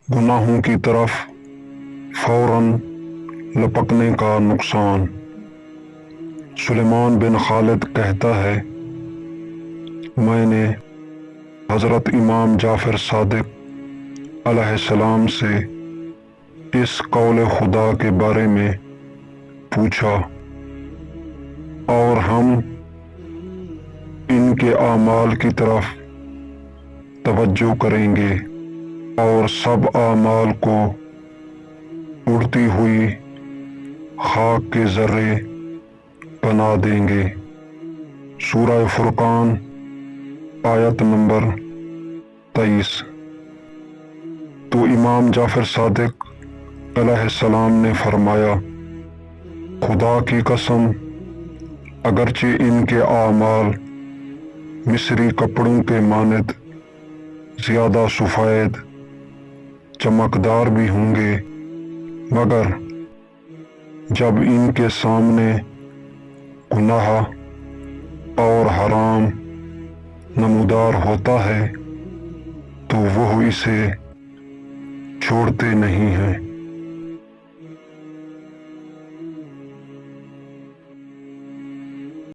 گناہوں کی طرف فوراً لپکنے کا نقصان۔ سلیمان بن خالد کہتا ہے، میں نے حضرت امام جعفر صادق علیہ السلام سے اس قول خدا کے بارے میں پوچھا، اور ہم ان کے اعمال کی طرف توجہ کریں گے اور سب اعمال کو اڑتی ہوئی خاک کے ذرے بنا دیں گے۔ سورہ فرقان آیت نمبر 23۔ تو امام جعفر صادق علیہ السلام نے فرمایا، خدا کی قسم، اگرچہ ان کے اعمال مصری کپڑوں کے مانند زیادہ سفید چمکدار بھی ہوں گے، مگر جب ان کے سامنے گناہ اور حرام نمودار ہوتا ہے تو وہ اسے چھوڑتے نہیں ہیں۔